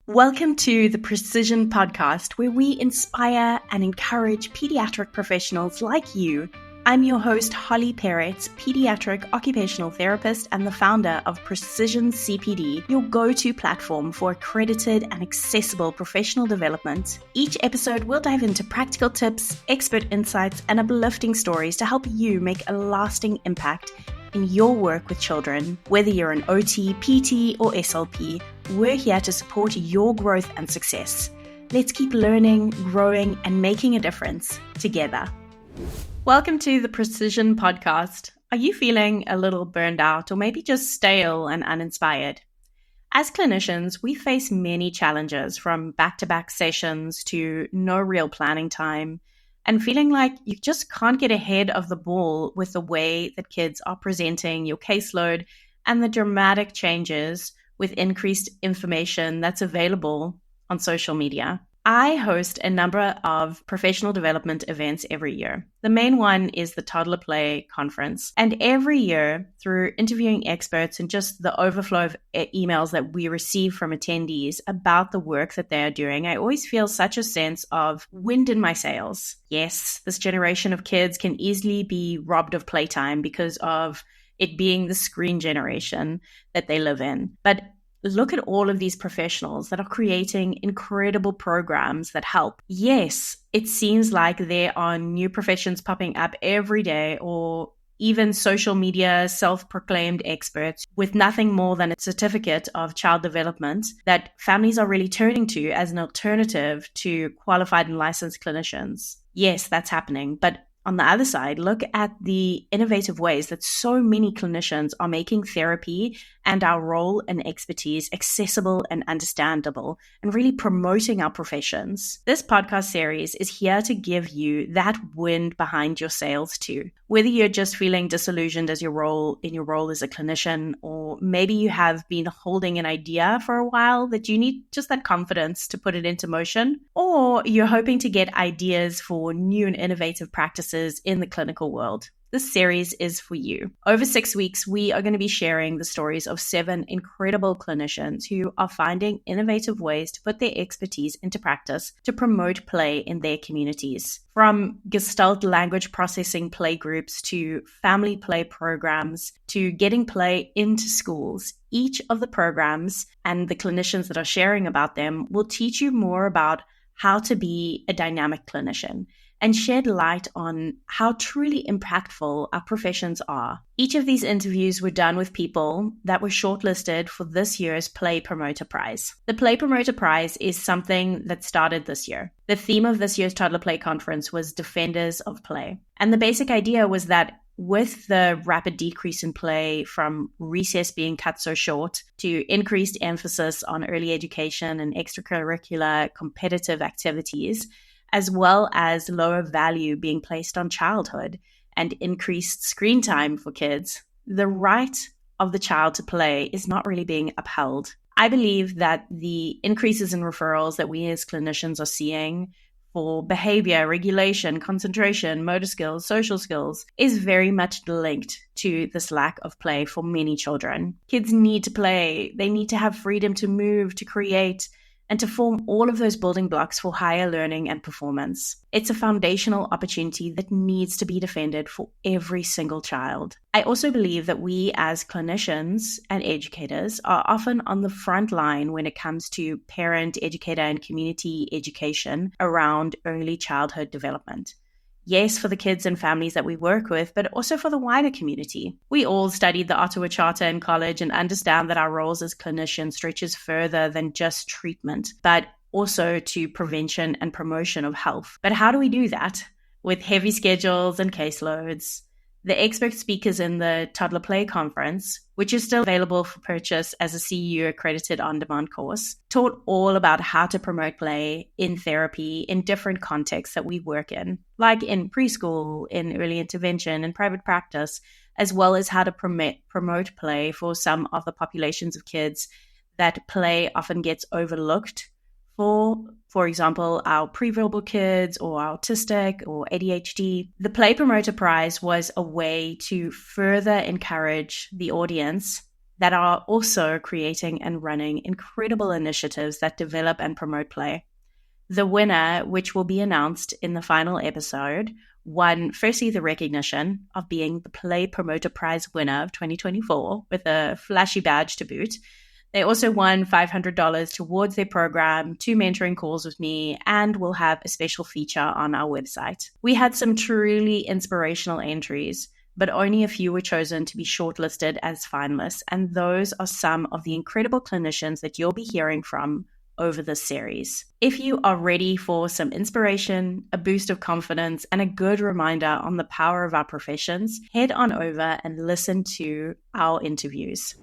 Welcome to the Precision Podcast, where we inspire and encourage pediatric professionals like you. I'm your host, Holly Peretz, Pediatric Occupational Therapist and the founder of Precision CPD, your go-to platform for accredited and accessible professional development. Each episode, we'll dive into practical tips, expert insights, and uplifting stories to help you make a lasting impact in your work with children. Whether you're an OT, PT, or SLP, we're here to support your growth and success. Let's keep learning, growing, and making a difference together. Welcome to the Precision Podcast. Are you feeling a little burned out or maybe just stale and uninspired? As clinicians, we face many challenges, from back-to-back sessions to no real planning time, and feeling like you just can't get ahead of the ball with the way that kids are presenting your caseload and the dramatic changes with increased information that's available on social media. I host a number of professional development events every year. The main one is the Toddler Play Conference. And every year, through interviewing experts and just the overflow of emails that we receive from attendees about the work that they are doing, I always feel such a sense of wind in my sails. Yes, this generation of kids can easily be robbed of playtime because of it being the screen generation that they live in. But look at all of these professionals that are creating incredible programs that help. Yes, it seems like there are new professions popping up every day, or even social media self-proclaimed experts with nothing more than a certificate of child development that families are really turning to as an alternative to qualified and licensed clinicians. Yes, that's happening. But on the other side, look at the innovative ways that so many clinicians are making therapy and our role and expertise accessible and understandable, and really promoting our professions. This podcast series is here to give you that wind behind your sails too. Whether you're just feeling disillusioned as your role as a clinician, or maybe you have been holding an idea for a while that you need just that confidence to put it into motion, or you're hoping to get ideas for new and innovative practices in the clinical world, this series is for you. Over 6 weeks, we are going to be sharing the stories of 7 incredible clinicians who are finding innovative ways to put their expertise into practice to promote play in their communities. From Gestalt language processing play groups to family play programs to getting play into schools, each of the programs and the clinicians that are sharing about them will teach you more about how to be a dynamic clinician and shed light on how truly impactful our professions are. Each of these interviews were done with people that were shortlisted for this year's Play Promoter Prize. The Play Promoter Prize is something that started this year. The theme of this year's Toddler Play Conference was Defenders of Play. And the basic idea was that with the rapid decrease in play, from recess being cut so short to increased emphasis on early education and extracurricular competitive activities, as well as lower value being placed on childhood and increased screen time for kids, the right of the child to play is not really being upheld. I believe that the increases in referrals that we as clinicians are seeing for behavior, regulation, concentration, motor skills, social skills is very much linked to this lack of play for many children. Kids need to play. They need to have freedom to move, to create, and to form all of those building blocks for higher learning and performance. It's a foundational opportunity that needs to be defended for every single child. I also believe that we as clinicians and educators are often on the front line when it comes to parent, educator, and community education around early childhood development. Yes, for the kids and families that we work with, but also for the wider community. We all studied the Ottawa Charter in college and understand that our roles as clinicians stretches further than just treatment, but also to prevention and promotion of health. But how do we do that? With heavy schedules and caseloads. The expert speakers in the Toddler Play Conference, which is still available for purchase as a CEU accredited on-demand course, taught all about how to promote play in therapy in different contexts that we work in, like in preschool, in early intervention, in private practice, as well as how to promote play for some of the populations of kids that play often gets overlooked for example, our pre-verbal kids or autistic or ADHD. The Play Promoter Prize was a way to further encourage the audience that are also creating and running incredible initiatives that develop and promote play. The winner, which will be announced in the final episode, won firstly the recognition of being the Play Promoter Prize winner of 2024 with a flashy badge to boot. They also won $500 towards their program, 2 mentoring calls with me, and will have a special feature on our website. We had some truly inspirational entries, but only a few were chosen to be shortlisted as finalists, and those are some of the incredible clinicians that you'll be hearing from over this series. If you are ready for some inspiration, a boost of confidence, and a good reminder on the power of our professions, head on over and listen to our interviews.